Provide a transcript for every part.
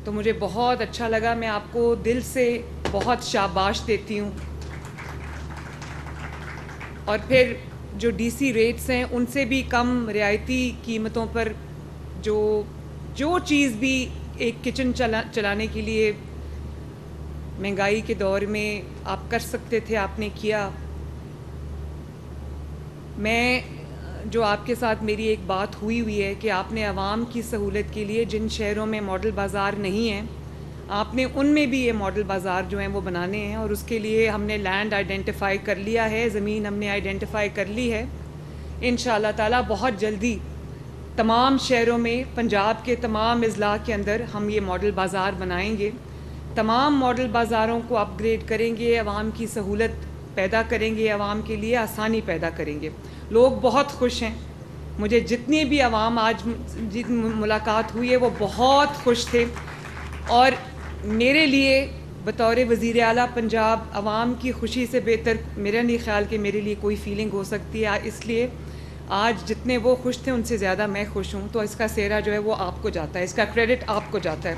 تو مجھے بہت اچھا لگا. میں آپ کو دل سے بہت شاباش دیتی ہوں. اور پھر جو ڈی سی ریٹس ہیں ان سے بھی کم رعایتی قیمتوں پر جو چیز بھی ایک کچن چلانے کے لیے مہنگائی کے دور میں آپ کر سکتے تھے آپ نے کیا. میں جو آپ کے ساتھ میری ایک بات ہوئی ہے کہ آپ نے عوام کی سہولت کے لیے جن شہروں میں ماڈل بازار نہیں ہیں آپ نے ان میں بھی یہ ماڈل بازار جو ہیں وہ بنانے ہیں. اور اس کے لیے ہم نے لینڈ آئیڈینٹیفائی کر لیا ہے, زمین ہم نے آئیڈینٹیفائی کر لی ہے. انشاءاللہ تعالیٰ بہت جلدی تمام شہروں میں, پنجاب کے تمام اضلاع کے اندر ہم یہ ماڈل بازار بنائیں گے. تمام ماڈل بازاروں کو اپ گریڈ کریں گے, عوام کی سہولت پیدا کریں گے, عوام کے لیے آسانی پیدا کریں گے. لوگ بہت خوش ہیں. مجھے جتنی بھی عوام آج ملاقات ہوئی ہے وہ بہت خوش تھے. اور میرے لیے بطور وزیر اعلیٰ پنجاب عوام کی خوشی سے بہتر میرا نہیں خیال کہ میرے لیے کوئی فیلنگ ہو سکتی ہے. اس لیے آج جتنے وہ خوش تھے ان سے زیادہ میں خوش ہوں. تو اس کا سہرا جو ہے وہ آپ کو جاتا ہے, اس کا کریڈٹ آپ کو جاتا ہے.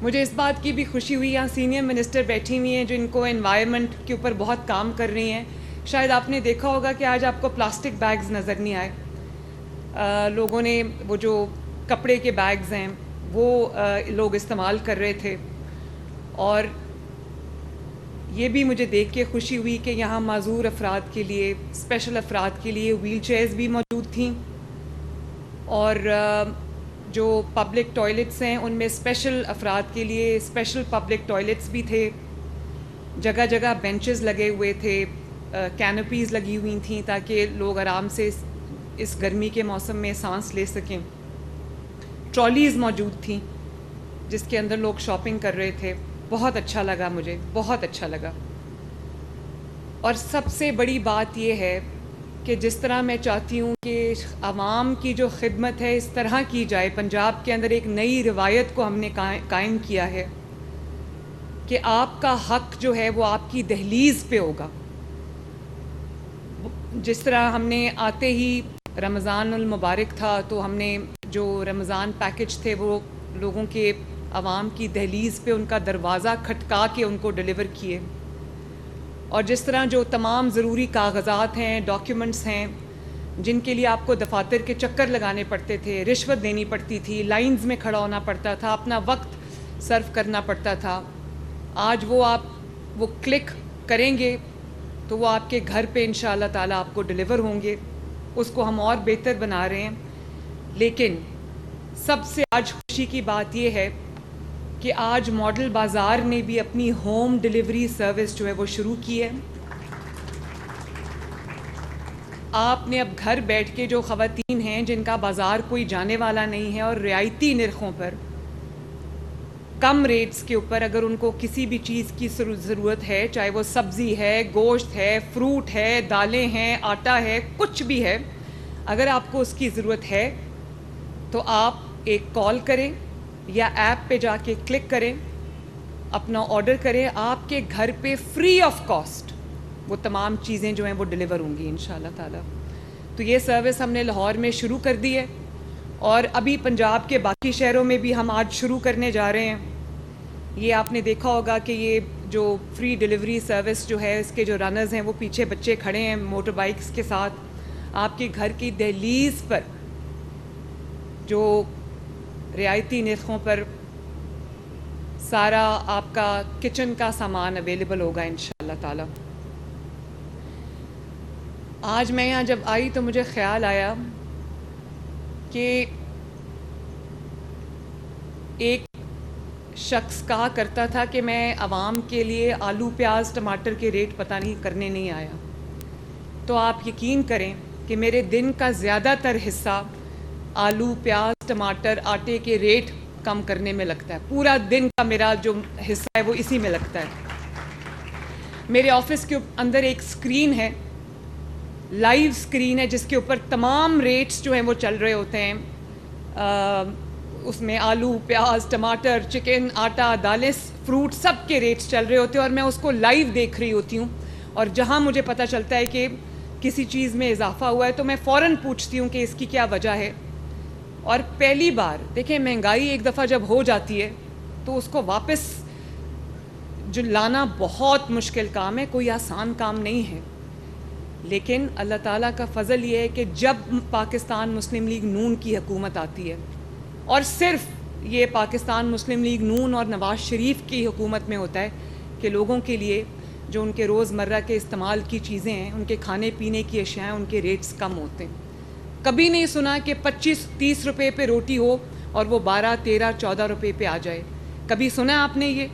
مجھے اس بات کی بھی خوشی ہوئی, یہاں سینئر منسٹر بیٹھی ہوئی ہیں جو ان کو انوائرمنٹ کے اوپر بہت کام کر رہی ہیں. شاید آپ نے دیکھا ہوگا کہ آج آپ کو پلاسٹک بیگز نظر نہیں آئے. لوگوں نے وہ جو کپڑے کے بیگز ہیں وہ لوگ استعمال کر رہے تھے. اور یہ بھی مجھے دیکھ کے خوشی ہوئی کہ یہاں معذور افراد کے لیے, اسپیشل افراد کے لیے ویل چیئرز بھی موجود تھیں. اور جو پبلک ٹوائلٹس ہیں ان میں اسپیشل افراد کے لیے اسپیشل پبلک ٹوائلٹس بھی تھے. جگہ جگہ بینچز لگے ہوئے تھے, کینوپیز لگی ہوئی تھیں تاکہ لوگ آرام سے اس گرمی کے موسم میں سانس لے سکیں. ٹرالیز موجود تھیں جس کے اندر لوگ شاپنگ کر رہے تھے. بہت اچھا لگا, مجھے بہت اچھا لگا. اور سب سے بڑی بات یہ ہے کہ جس طرح میں چاہتی ہوں کہ عوام کی جو خدمت ہے اس طرح کی جائے. پنجاب کے اندر ایک نئی روایت کو ہم نے قائم کیا ہے کہ آپ کا حق جو ہے وہ آپ کی دہلیز پہ ہوگا. جس طرح ہم نے آتے ہی رمضان المبارک تھا تو ہم نے جو رمضان پیکج تھے وہ لوگوں کے عوام کی دہلیز پہ ان کا دروازہ کھٹکا کے ان کو ڈیلیور کیے. اور جس طرح جو تمام ضروری کاغذات ہیں, ڈاکیومنٹس ہیں جن کے لیے آپ کو دفاتر کے چکر لگانے پڑتے تھے, رشوت دینی پڑتی تھی, لائنز میں کھڑا ہونا پڑتا تھا, اپنا وقت صرف کرنا پڑتا تھا, آج وہ کلک کریں گے تو وہ آپ کے گھر پہ انشاءاللہ تعالیٰ آپ کو ڈیلیور ہوں گے. اس کو ہم اور بہتر بنا رہے ہیں. لیکن سب سے آج خوشی کی بات یہ ہے کہ آج ماڈل بازار نے بھی اپنی ہوم ڈیلیوری سروس جو ہے وہ شروع کی ہے. آپ نے اب گھر بیٹھ کے جو خواتین ہیں جن کا بازار کوئی جانے والا نہیں ہے اور رعایتی نرخوں پر, کم ریٹس کے اوپر اگر ان کو کسی بھی چیز کی ضرورت ہے, چاہے وہ سبزی ہے, گوشت ہے, فروٹ ہے, دالیں ہیں, آٹا ہے, کچھ بھی ہے, اگر آپ کو اس کی ضرورت ہے تو آپ ایک کال کریں یا ایپ پہ جا کے کلک کریں, اپنا آرڈر کریں, آپ کے گھر پہ فری آف کاسٹ وہ تمام چیزیں جو ہیں وہ ڈیلیور ہوں گی انشاءاللہ تعالیٰ. تو یہ سروس ہم نے لاہور میں شروع کر دی ہے اور ابھی پنجاب کے باقی شہروں میں بھی ہم آج شروع کرنے جا رہے ہیں. یہ آپ نے دیکھا ہوگا کہ یہ جو فری ڈیلیوری سروس جو ہے اس کے جو رنرز ہیں وہ پیچھے بچے کھڑے ہیں موٹر بائکس کے ساتھ. آپ کے گھر کی دہلیز پر جو رعایتی نرخوں پر سارا آپ کا کچن کا سامان اویلیبل ہوگا انشاءاللہ تعالی. آج میں یہاں جب آئی تو مجھے خیال آیا کہ ایک شخص کہا کرتا تھا کہ میں عوام کے لیے آلو پیاز ٹماٹر کے ریٹ پتہ نہیں کرنے نہیں آیا. تو آپ یقین کریں کہ میرے دن کا زیادہ تر حصہ آلو پیاز ٹماٹر آٹے کے ریٹ کم کرنے میں لگتا ہے. پورا دن کا میرا جو حصہ ہے وہ اسی میں لگتا ہے. میرے آفس کے اندر ایک اسکرین ہے, لائیو اسکرین ہے, جس کے اوپر تمام ریٹس جو ہیں وہ چل رہے ہوتے ہیں. اس میں آلو پیاز ٹماٹر چکن آٹا دالیں فروٹ سب کے ریٹس چل رہے ہوتے ہیں اور میں اس کو لائیو دیکھ رہی ہوتی ہوں. اور جہاں مجھے پتہ چلتا ہے کہ کسی چیز میں اضافہ ہوا ہے تو میں فوراً پوچھتی ہوں کہ اس کی کیا وجہ ہے. اور پہلی بار دیکھیں مہنگائی ایک دفعہ جب ہو جاتی ہے تو اس کو واپس جو لانا بہت مشکل کام ہے، کوئی آسان کام نہیں ہے. لیکن اللہ تعالیٰ کا فضل یہ ہے کہ جب پاکستان مسلم لیگ نون کی حکومت آتی ہے، اور صرف یہ پاکستان مسلم لیگ نون اور نواز شریف کی حکومت میں ہوتا ہے کہ لوگوں کے لیے جو ان کے روزمرہ کے استعمال کی چیزیں ہیں، ان کے کھانے پینے کی اشیاء ہیں، ان کے ریٹس کم ہوتے ہیں. کبھی نہیں سنا کہ 25-30 روپے پہ روٹی ہو اور وہ 12-13-14 روپے پہ آ جائے. کبھی سنا آپ نے یہ؟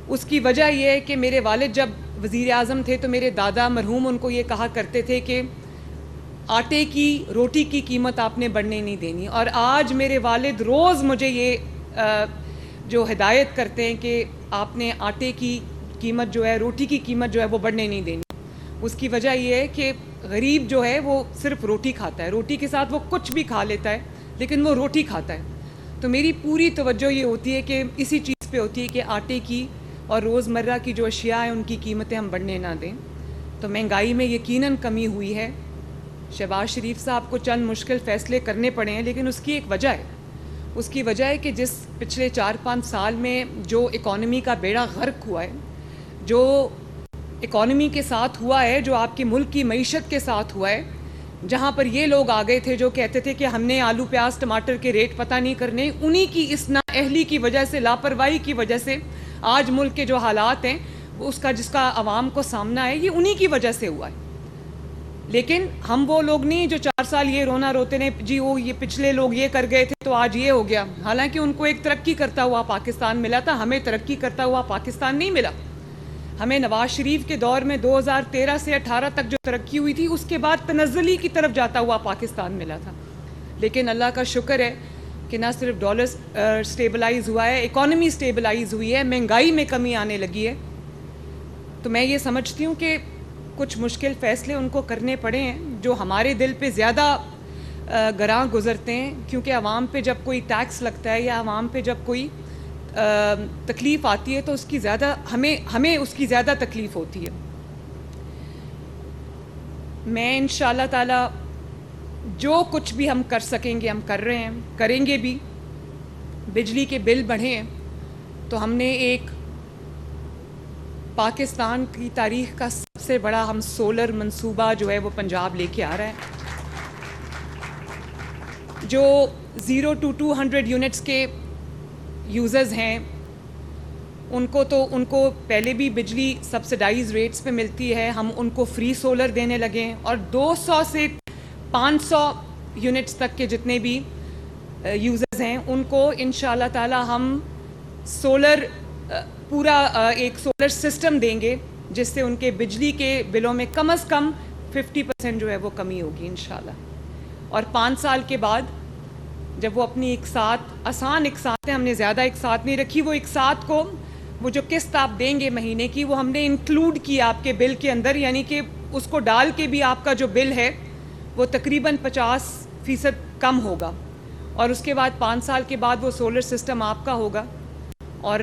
اس کی وجہ یہ ہے کہ میرے والد جب وزیر اعظم تھے تو میرے دادا مرحوم ان کو یہ کہا کرتے تھے کہ آٹے کی روٹی کی قیمت آپ نے بڑھنے نہیں دینی. اور آج میرے والد روز مجھے یہ جو ہدایت کرتے ہیں کہ آپ نے آٹے کی قیمت جو ہے، روٹی کی قیمت جو ہے وہ بڑھنے نہیں دینی. اس کی وجہ یہ ہے کہ غریب جو ہے وہ صرف روٹی کھاتا ہے، روٹی کے ساتھ وہ کچھ بھی کھا لیتا ہے لیکن وہ روٹی کھاتا ہے. تو میری پوری توجہ یہ ہوتی ہے کہ اسی چیز پہ ہوتی ہے کہ آٹے کی اور روزمرہ کی جو اشیاء ہیں ان کی قیمتیں ہم بڑھنے نہ دیں. تو مہنگائی میں یقیناً کمی ہوئی ہے. شہباز شریف صاحب کو چند مشکل فیصلے کرنے پڑے ہیں، لیکن اس کی ایک وجہ ہے. اس کی وجہ ہے کہ جس پچھلے 4-5 سال میں جو اکانومی کا بیڑا غرق ہوا ہے، جو اکانومی کے ساتھ ہوا ہے، جو آپ کے ملک کی معیشت کے ساتھ ہوا ہے، جہاں پر یہ لوگ آ گئے تھے جو کہتے تھے کہ ہم نے آلو پیاز ٹماٹر کے ریٹ پتہ نہیں کرنے، انہی کی اس نااہلی کی وجہ سے، لاپرواہی کی وجہ سے آج ملک کے جو حالات ہیں اس کا جس کا عوام کو سامنا ہے، یہ انہی کی وجہ سے ہوا ہے. لیکن ہم وہ لوگ نہیں جو 4 سال یہ رونا روتے نے جی وہ یہ پچھلے لوگ یہ کر گئے تھے تو آج یہ ہو گیا. حالانکہ ان کو ایک ترقی کرتا ہوا پاکستان ملا تھا، ہمیں ترقی کرتا ہوا پاکستان نہیں ملا. ہمیں نواز شریف کے دور میں 2013 سے 18 تک جو ترقی ہوئی تھی اس کے بعد تنزلی کی طرف جاتا ہوا پاکستان ملا تھا. لیکن اللہ کا شکر ہے کہ نہ صرف ڈالر سٹیبلائز ہوا ہے، اکانومی سٹیبلائز ہوئی ہے، مہنگائی میں کمی آنے لگی ہے. تو میں یہ سمجھتی ہوں کہ کچھ مشکل فیصلے ان کو کرنے پڑے ہیں جو ہمارے دل پہ زیادہ گراں گزرتے ہیں، کیونکہ عوام پہ جب کوئی ٹیکس لگتا ہے یا عوام پہ جب کوئی تکلیف آتی ہے تو اس کی زیادہ ہمیں اس کی زیادہ تکلیف ہوتی ہے. میں انشاءاللہ تعالی جو کچھ بھی ہم کر سکیں گے ہم کر رہے ہیں، کریں گے بھی. بجلی کے بل بڑھے ہیں تو ہم نے ایک پاکستان کی تاریخ کا سب سے بڑا ہم سولر منصوبہ جو ہے وہ پنجاب لے کے آ رہا ہے، جو 0 to 200 یونٹس کے یوزرز ہیں ان کو پہلے بھی بجلی سبسڈائز ریٹس پہ ملتی ہے. ہم ان کو فری سولر دینے لگے ہیں اور 200 سے 500 یونٹس تک کے جتنے بھی یوزرز ہیں ان کو انشاءاللہ تعالی ہم سولر پورا ایک سولر سسٹم دیں گے جس سے ان کے بجلی کے بلوں میں کم از کم 50% جو ہے وہ کمی ہوگی انشاءاللہ. اور 5 سال کے بعد جب وہ اپنی آسان اقساطیں، ہم نے زیادہ اقساط نہیں رکھی، وہ اقساط کو وہ جو قسط آپ دیں گے مہینے کی وہ ہم نے انکلوڈ کی آپ کے بل کے اندر، یعنی کہ اس کو ڈال کے بھی آپ کا جو بل ہے وہ تقریباً 50% کم ہوگا. اور اس کے بعد 5 سال کے بعد وہ سولر سسٹم آپ کا ہوگا اور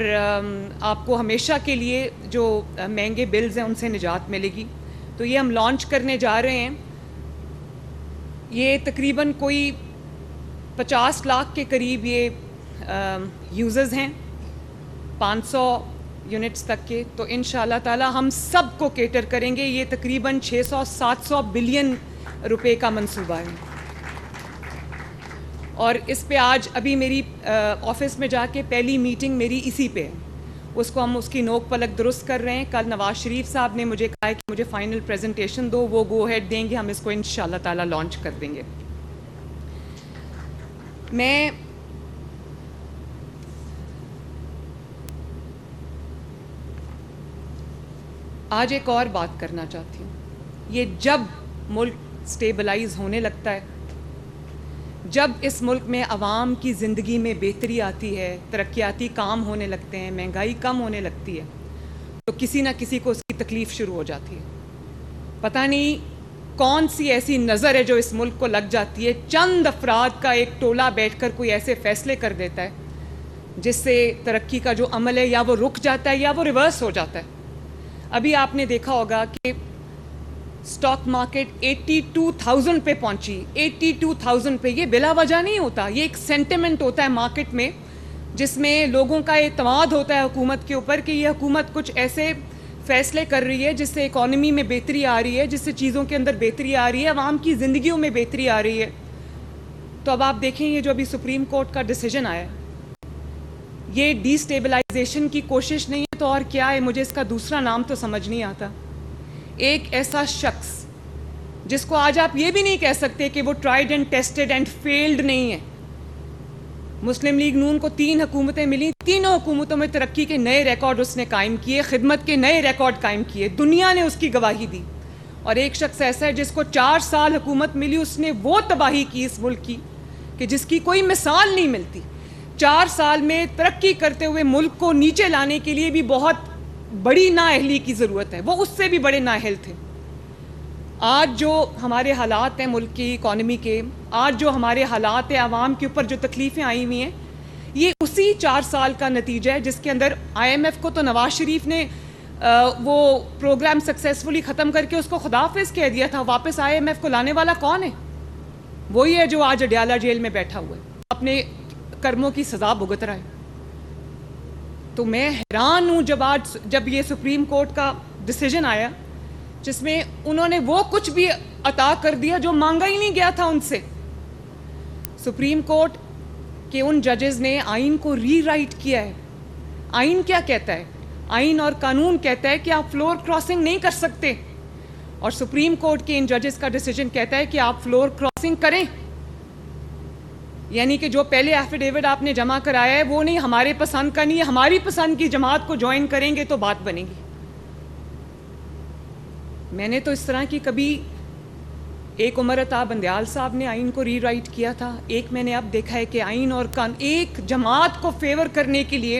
آپ کو ہمیشہ کے لیے جو مہنگے بلز ہیں ان سے نجات ملے گی. تو یہ ہم لانچ کرنے جا رہے ہیں. یہ تقریباً کوئی 50 لاکھ کے قریب یہ یوزرز ہیں 500 یونٹس تک کے. تو انشاءاللہ تعالی ہم سب کو کیٹر کریں گے. یہ تقریباً 600-700 بلین روپے کا منصوبہ ہے. اور اس پہ آج ابھی میری آفس میں جا کے پہلی میٹنگ میری اسی پہ ہے. اس کو ہم اس کی نوک پلک درست کر رہے ہیں. کل نواز شریف صاحب نے مجھے کہا ہے کہ مجھے فائنل پریزنٹیشن دو، وہ گو ہیڈ دیں گے، ہم اس کو انشاءاللہ تعالی لانچ کر دیں گے. میں آج ایک اور بات کرنا چاہتی ہوں. یہ جب ملک سٹیبلائز ہونے لگتا ہے، جب اس ملک میں عوام کی زندگی میں بہتری آتی ہے، ترقیاتی کام ہونے لگتے ہیں، مہنگائی کم ہونے لگتی ہے، تو کسی نہ کسی کو اس کی تکلیف شروع ہو جاتی ہے. پتہ نہیں کون سی ایسی نظر ہے جو اس ملک کو لگ جاتی ہے. چند افراد کا ایک ٹولہ بیٹھ کر کوئی ایسے فیصلے کر دیتا ہے جس سے ترقی کا جو عمل ہے یا وہ رک جاتا ہے یا وہ ریورس ہو جاتا ہے. ابھی آپ نے دیکھا ہوگا کہ اسٹاک مارکیٹ 82,000 پہ پہنچی, 82,000 پہ. یہ بلا وجہ نہیں ہوتا, یہ ایک سینٹیمنٹ ہوتا ہے مارکیٹ میں جس میں لوگوں کا اعتماد ہوتا ہے حکومت کے اوپر کہ یہ حکومت کچھ ایسے فیصلے کر رہی ہے جس سے اکانومی میں بہتری آ رہی ہے, جس سے چیزوں کے اندر بہتری آ رہی ہے, عوام کی زندگیوں میں بہتری آ رہی ہے. تو اب آپ دیکھیں یہ جو ابھی سپریم کورٹ کا ڈیسیجن آیا ہے, یہ ڈی اسٹیبلائزیشن کی کوشش نہیں ہے تو اور کیا ہے, مجھے اس کا دوسرا نام تو سمجھ نہیں آتا. ایک ایسا شخص جس کو آج آپ یہ بھی نہیں کہہ سکتے کہ وہ tried and tested and field نہیں ہے. مسلم لیگ نون کو 3 حکومتیں ملی, تینوں حکومتوں میں ترقی کے نئے ریکارڈ اس نے قائم کیے, خدمت کے نئے ریکارڈ قائم کیے, دنیا نے اس کی گواہی دی. اور ایک شخص ایسا ہے جس کو 4 سال حکومت ملی, اس نے وہ تباہی کی اس ملک کی کہ جس کی کوئی مثال نہیں ملتی. 4 سال میں ترقی کرتے ہوئے ملک کو نیچے لانے کے لیے بھی بہت بڑی نااہلی کی ضرورت ہے, وہ اس سے بھی بڑے نااہل تھے. آج جو ہمارے حالات ہیں ملک کی اکانومی کے, آج جو ہمارے حالات ہیں عوام کے اوپر جو تکلیفیں آئی ہوئی ہیں, یہ اسی 4 سال کا نتیجہ ہے جس کے اندر IMF کو تو نواز شریف نے وہ پروگرام سکسیسفلی ختم کر کے اس کو خداحافظ کہہ دیا تھا. واپس IMF کو لانے والا کون ہے؟ وہی ہے جو آج اڈیالہ جیل میں بیٹھا ہوا ہے, اپنے کرموں کی سزا بھگت رہا ہے. تو میں حیران ہوں جب یہ سپریم کورٹ کا ڈیسیجن آیا جس میں انہوں نے وہ کچھ بھی عطا کر دیا جو مانگا ہی نہیں گیا تھا ان سے. سپریم کورٹ کے ان ججز نے آئین کو ری رائٹ کیا ہے. آئین کیا کہتا ہے؟ آئین اور قانون کہتا ہے کہ آپ فلور کراسنگ نہیں کر سکتے, اور سپریم کورٹ کے ان ججز کا ڈیسیجن کہتا ہے کہ آپ فلور کراسنگ کریں. یعنی کہ جو پہلے ایفیڈیوٹ آپ نے جمع کرایا ہے وہ نہیں, ہمارے پسند کا نہیں ہے, ہماری پسند کی جماعت کو جوائن کریں گے تو بات بنے گی. میں نے تو اس طرح کی کبھی, ایک عمر عطا بندیال صاحب نے آئین کو ری رائٹ کیا تھا, ایک میں نے اب دیکھا ہے کہ آئین اور ایک جماعت کو فیور کرنے کے لیے,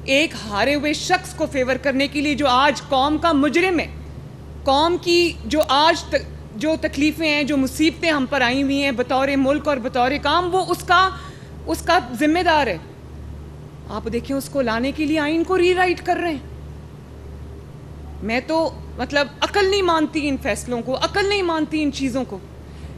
ایک ہارے ہوئے شخص کو فیور کرنے کے لیے جو آج قوم کا مجرم ہے, قوم کی جو آج جو تکلیفیں ہیں, جو مصیبتیں ہم پر آئی ہوئی ہیں بطور ملک اور بطور کام, وہ اس کا ذمہ دار ہے. آپ دیکھیں اس کو لانے کے لیے آئین کو ری رائٹ کر رہے ہیں. میں تو مطلب عقل نہیں مانتی ان فیصلوں کو, عقل نہیں مانتی ان چیزوں کو,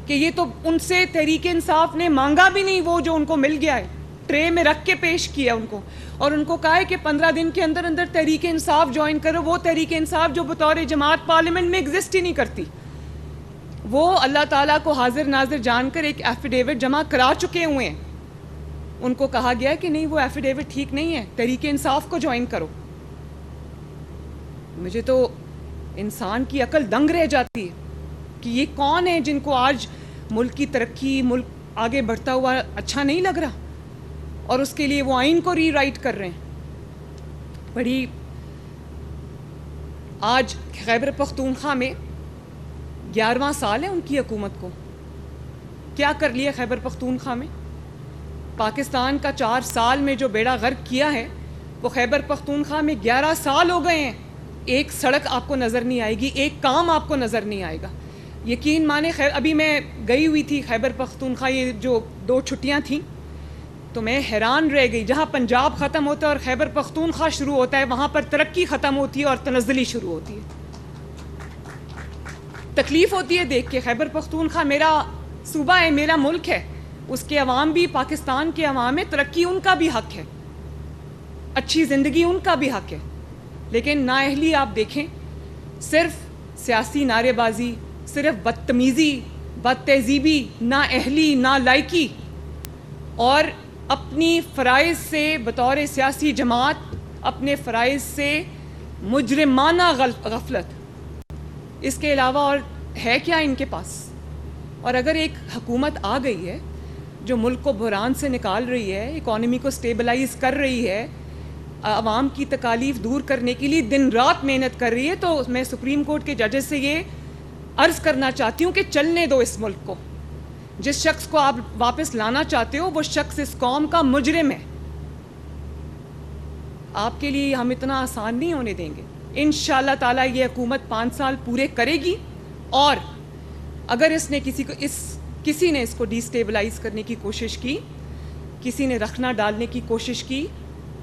کہ یہ تو ان سے تحریک انصاف نے مانگا بھی نہیں وہ جو ان کو مل گیا ہے, ٹرے میں رکھ کے پیش کیا ان کو, اور ان کو کہا ہے کہ 15 دن کے اندر اندر تحریک انصاف جوائن کرو. وہ تحریک انصاف جو بطور جماعت پارلیمنٹ میں ایگزسٹ ہی نہیں کرتی, وہ اللہ تعالیٰ کو حاضر ناظر جان کر ایک ایفیڈیوٹ جمع کرا چکے ہوئے ہیں. ان کو کہا گیا ہے کہ نہیں وہ ایفیڈیوٹ ٹھیک نہیں ہے, تحریک انصاف کو جوائن کرو. مجھے تو انسان کی عقل دنگ رہ جاتی ہے کہ یہ کون ہے جن کو آج ملک کی ترقی, ملک آگے بڑھتا ہوا اچھا نہیں لگ رہا, اور اس کے لیے وہ آئین کو ری رائٹ کر رہے ہیں. بڑی آج خیبر پختونخوا میں 11واں سال ہے ان کی حکومت کو. کیا کر لیا خیبر پختونخوا میں؟ پاکستان کا 4 سال میں جو بیڑا غرق کیا ہے وہ خیبر پختونخوا میں 11 سال ہو گئے ہیں. ایک سڑک آپ کو نظر نہیں آئے گی, ایک کام آپ کو نظر نہیں آئے گا. یقین مانے ابھی میں گئی ہوئی تھی خیبر پختونخوا, یہ جو 2 چھٹیاں تھیں, تو میں حیران رہ گئی. جہاں پنجاب ختم ہوتا ہے اور خیبر پختونخوا شروع ہوتا ہے, وہاں پر ترقی ختم ہوتی ہے اور تنزلی شروع ہوتی ہے. تکلیف ہوتی ہے دیکھ کے. خیبر پختونخوا میرا صوبہ ہے, میرا ملک ہے, اس کے عوام بھی, پاکستان کے عوام ہے, ترقی ان کا بھی حق ہے, اچھی زندگی ان کا بھی حق ہے. لیکن نااہلی آپ دیکھیں, صرف سیاسی نعرے بازی, صرف بدتمیزی, بد تہذیبی, نااہلی, نالائکی, اور اپنی فرائض سے بطور سیاسی جماعت, اپنے فرائض سے مجرمانہ غفلت. اس کے علاوہ اور ہے کیا ان کے پاس؟ اور اگر ایک حکومت آ گئی ہے جو ملک کو بحران سے نکال رہی ہے, اکانومی کو سٹیبلائز کر رہی ہے, عوام کی تکالیف دور کرنے کے لیے دن رات محنت کر رہی ہے, تو میں سپریم کورٹ کے ججز سے یہ عرض کرنا چاہتی ہوں کہ چلنے دو اس ملک کو. جس شخص کو آپ واپس لانا چاہتے ہو وہ شخص اس قوم کا مجرم ہے. آپ کے لیے ہم اتنا آسان نہیں ہونے دیں گے. انشاءاللہ تعالیٰ یہ حکومت 5 سال پورے کرے گی, اور اگر اس نے کسی نے اس کو ڈی اسٹیبلائز کرنے کی کوشش کی, کسی نے رخنا ڈالنے کی کوشش کی,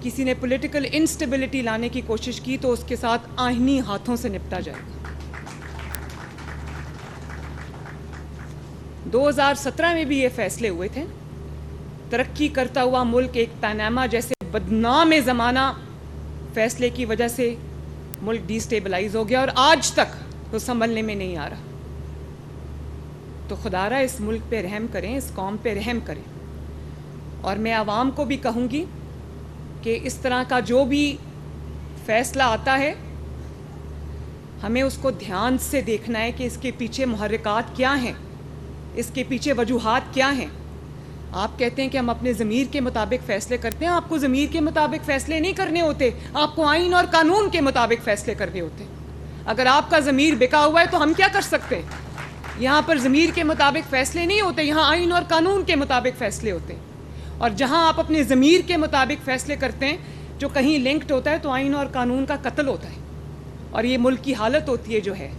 کسی نے پولیٹیکل انسٹیبلٹی لانے کی کوشش کی, تو اس کے ساتھ آئینی ہاتھوں سے نپٹا جائے گا. 2017 میں بھی یہ فیصلے ہوئے تھے. ترقی کرتا ہوا ملک ایک پاناما جیسے بدنام زمانہ فیصلے کی وجہ سے ملک ڈی سٹیبلائز ہو گیا اور آج تک وہ سنبھلنے میں نہیں آ رہا. تو خدا را اس ملک پہ رحم کریں, اس قوم پہ رحم کریں. اور میں عوام کو بھی کہوں گی کہ اس طرح کا جو بھی فیصلہ آتا ہے ہمیں اس کو دھیان سے دیکھنا ہے کہ اس کے پیچھے محرکات کیا ہیں, اس کے پیچھے وجوہات کیا ہیں. آپ کہتے ہیں کہ ہم اپنے ضمیر کے مطابق فیصلے کرتے ہیں. آپ کو ضمیر کے مطابق فیصلے نہیں کرنے ہوتے, آپ کو آئین اور قانون کے مطابق فیصلے کرنے ہوتے ہیں. اگر آپ کا ضمیر بکا ہوا ہے تو ہم کیا کر سکتے ہیں؟ یہاں پر ضمیر کے مطابق فیصلے نہیں ہوتے, یہاں آئین اور قانون کے مطابق فیصلے ہوتے ہیں. اور جہاں آپ اپنے ضمیر کے مطابق فیصلے کرتے ہیں جو کہیں لنکڈ ہوتا ہے تو آئین اور قانون کا قتل ہوتا ہے اور یہ ملک کی حالت ہوتی ہے جو ہے.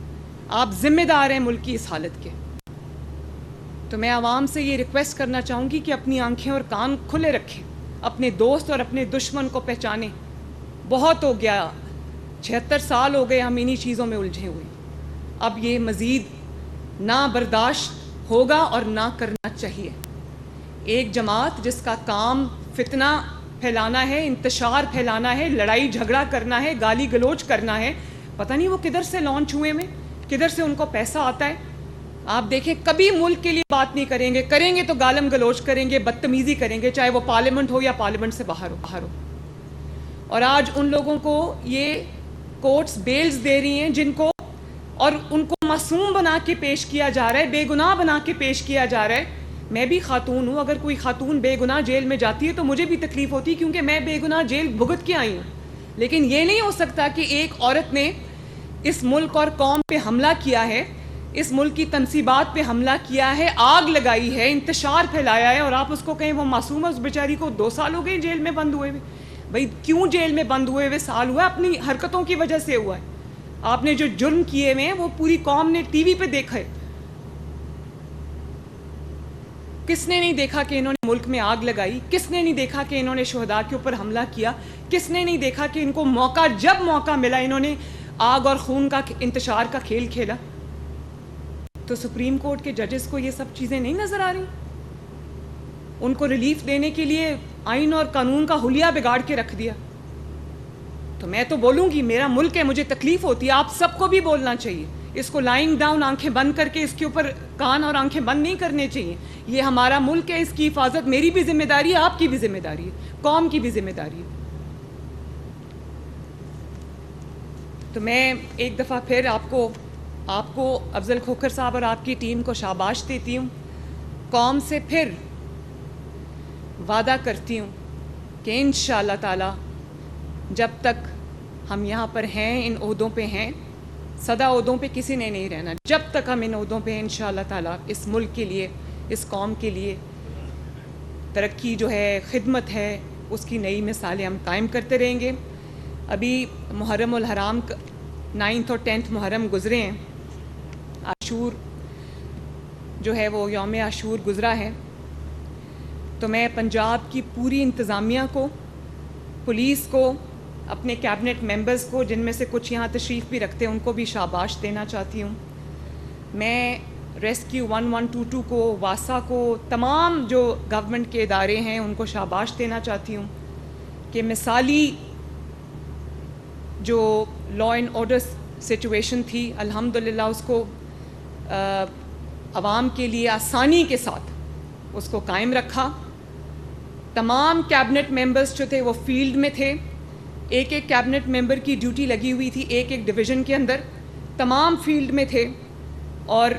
آپ ذمہ دار ہیں ملک کی اس حالت کے. تو میں عوام سے یہ ریکویسٹ کرنا چاہوں گی کہ اپنی آنکھیں اور کان کھلے رکھیں, اپنے دوست اور اپنے دشمن کو پہچانیں. بہت ہو گیا, 76 سال ہو گئے ہم انہی چیزوں میں الجھے ہوئے. اب یہ مزید نہ برداشت ہوگا اور نہ کرنا چاہیے. ایک جماعت جس کا کام فتنہ پھیلانا ہے, انتشار پھیلانا ہے, لڑائی جھگڑا کرنا ہے, گالی گلوچ کرنا ہے, پتہ نہیں وہ کدھر سے لانچ ہوئے میں, کدھر سے ان کو پیسہ آتا ہے. آپ دیکھیں کبھی ملک کے لیے بات نہیں کریں گے, کریں گے تو گالم گلوچ کریں گے, بدتمیزی کریں گے, چاہے وہ پارلیمنٹ ہو یا پارلیمنٹ سے باہر ہو. اور آج ان لوگوں کو یہ کورٹس بیلز دے رہی ہیں جن کو, اور ان کو معصوم بنا کے پیش کیا جا رہا ہے, بے گناہ بنا کے پیش کیا جا رہا ہے. میں بھی خاتون ہوں, اگر کوئی خاتون بے گناہ جیل میں جاتی ہے تو مجھے بھی تکلیف ہوتی ہے کیونکہ میں بے گناہ جیل بھگت کے آئی ہوں. لیکن یہ نہیں ہو سکتا کہ ایک عورت نے اس ملک اور قوم پہ حملہ کیا ہے, اس ملک کی تنصیبات پہ حملہ کیا ہے, آگ لگائی ہے, انتشار پھیلایا ہے, اور آپ اس کو کہیں وہ معصوم ہے. اس بیچاری کو 2 سال ہو گئے جیل میں بند ہوئے ہوئے. بھائی کیوں جیل میں بند ہوئے ہوئے سال ہوا؟ اپنی حرکتوں کی وجہ سے ہوا ہے. آپ نے جو جرم کیے ہوئے ہیں وہ پوری قوم نے ٹی وی پہ دیکھا ہے. کس نے نہیں دیکھا کہ انہوں نے ملک میں آگ لگائی؟ کس نے نہیں دیکھا کہ انہوں نے شہداء کے اوپر حملہ کیا؟ کس نے نہیں دیکھا کہ ان کو موقع, جب موقع ملا انہوں نے آگ اور خون کا انتشار کا کھیل کھیلا؟ تو سپریم کورٹ کے ججز کو یہ سب چیزیں نہیں نظر آ رہی؟ ان کو ریلیف دینے کے لیے آئین اور قانون کا حلیہ بگاڑ کے رکھ دیا. تو میں تو بولوں گی, میرا ملک ہے, مجھے تکلیف ہوتی ہے, آپ سب کو بھی بولنا چاہیے. اس کو لائنگ ڈاؤن آنکھیں بند کر کے اس کے اوپر کان اور آنکھیں بند نہیں کرنے چاہیے. یہ ہمارا ملک ہے, اس کی حفاظت میری بھی ذمہ داری ہے, آپ کی بھی ذمہ داری ہے, قوم کی بھی ذمہ داری ہے. تو میں ایک دفعہ پھر آپ کو افضل کھوکھر صاحب اور آپ کی ٹیم کو شاباش دیتی ہوں. قوم سے پھر وعدہ کرتی ہوں کہ انشاءاللہ تعالی جب تک ہم یہاں پر ہیں, ان عہدوں پہ ہیں, سدا عہدوں پہ کسی نے نہیں رہنا, جب تک ہم ان عہدوں پہ ہیں انشاءاللہ تعالی اس ملک کے لیے, اس قوم کے لیے ترقی جو ہے, خدمت ہے, اس کی نئی مثالیں ہم قائم کرتے رہیں گے. ابھی محرم الحرام 9 اور 10 محرم گزرے ہیں, عاشور جو ہے وہ یوم عاشور گزرا ہے. تو میں پنجاب کی پوری انتظامیہ کو, پولیس کو, اپنے کیبنٹ ممبرز کو, جن میں سے کچھ یہاں تشریف بھی رکھتے ہیں, ان کو بھی شاباش دینا چاہتی ہوں. میں ریسکیو 1122 کو, واسا کو, تمام جو گورنمنٹ کے ادارے ہیں ان کو شاباش دینا چاہتی ہوں کہ مثالی جو لا اینڈ آرڈر سچویشن تھی, الحمدللہ اس کو عوام کے لیے آسانی کے ساتھ اس کو قائم رکھا. تمام کیبنٹ ممبرز جو تھے وہ فیلڈ میں تھے, ایک ایک کیبنٹ ممبر کی ڈیوٹی لگی ہوئی تھی ایک ایک ڈویژن کے اندر, تمام فیلڈ میں تھے. اور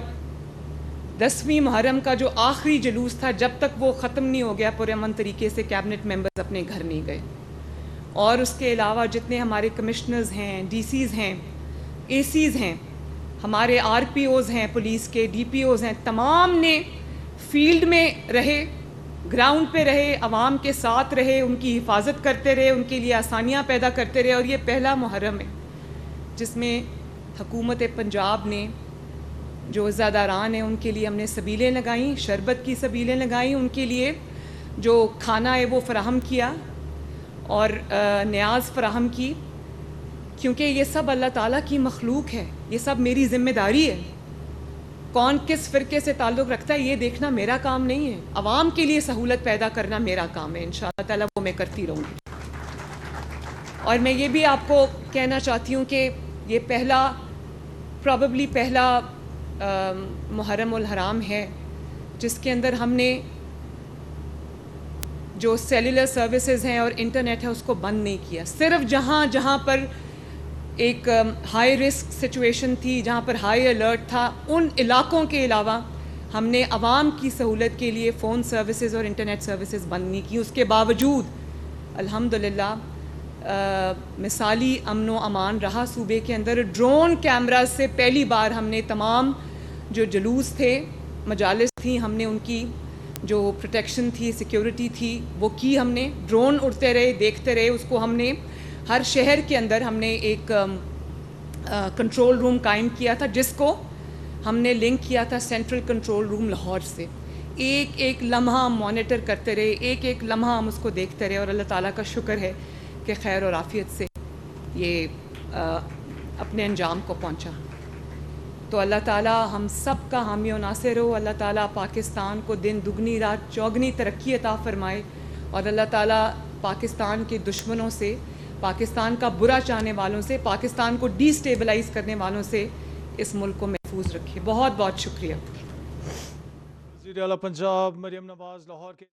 10ویں محرم کا جو آخری جلوس تھا, جب تک وہ ختم نہیں ہو گیا پرامن طریقے سے کیبنٹ ممبرز اپنے گھر نہیں گئے. اور اس کے علاوہ جتنے ہمارے کمشنرز ہیں, ڈی سیز ہیں, اے سیز ہیں, ہمارے آر پی اوز ہیں, پولیس کے ڈی پی اوز ہیں, تمام نے فیلڈ میں رہے, گراؤنڈ پہ رہے, عوام کے ساتھ رہے, ان کی حفاظت کرتے رہے, ان کے لیے آسانیاں پیدا کرتے رہے. اور یہ پہلا محرم ہے جس میں حکومت پنجاب نے, جو عزاداران ہیں, ان کے لیے ہم نے سبیلیں لگائیں, شربت کی سبیلیں لگائیں, ان کے لیے جو کھانا ہے وہ فراہم کیا اور نیاز فراہم کی, کیونکہ یہ سب اللہ تعالیٰ کی مخلوق ہے, یہ سب میری ذمہ داری ہے. کون کس فرقے سے تعلق رکھتا ہے یہ دیکھنا میرا کام نہیں ہے. عوام کے لیے سہولت پیدا کرنا میرا کام ہے. انشاءاللہ تعالیٰ وہ میں کرتی رہوں گی. اور میں یہ بھی آپ کو کہنا چاہتی ہوں کہ یہ پرابیبلی پہلا محرم الحرام ہے جس کے اندر ہم نے جو سیلولر سروسز ہیں اور انٹرنیٹ ہے اس کو بند نہیں کیا. صرف جہاں پر ایک ہائی رسک سچویشن تھی, جہاں پر ہائی الرٹ تھا, ان علاقوں کے علاوہ ہم نے عوام کی سہولت کے لیے فون سروسز اور انٹرنیٹ سروسز بند نہیں کی. اس کے باوجود الحمدللہ مثالی امن و امان رہا صوبے کے اندر. ڈرون کیمرہ سے پہلی بار ہم نے تمام جو جلوس تھے, مجالس تھیں, ہم نے ان کی جو پروٹیکشن تھی, سیکیورٹی تھی, وہ کی. ہم نے ڈرون اڑتے رہے, دیکھتے رہے اس کو. ہم نے ہر شہر کے اندر ہم نے ایک کنٹرول روم قائم کیا تھا جس کو ہم نے لنک کیا تھا سینٹرل کنٹرول روم لاہور سے. ایک لمحہ ہم مانیٹر کرتے رہے, ایک لمحہ ہم اس کو دیکھتے رہے, اور اللہ تعالیٰ کا شکر ہے کہ خیر اور عافیت سے یہ اپنے انجام کو پہنچا. تو اللہ تعالیٰ ہم سب کا حامی و ناصر ہو. اللہ تعالیٰ پاکستان کو دن دگنی رات چوگنی ترقی عطا فرمائے, اور اللہ تعالیٰ پاکستان کے دشمنوں سے, پاکستان کا برا چاہنے والوں سے, پاکستان کو ڈی سٹیبلائز کرنے والوں سے اس ملک کو محفوظ رکھے. بہت بہت شکریہ. وزیر اعلیٰ پنجاب مریم نواز لاہور کے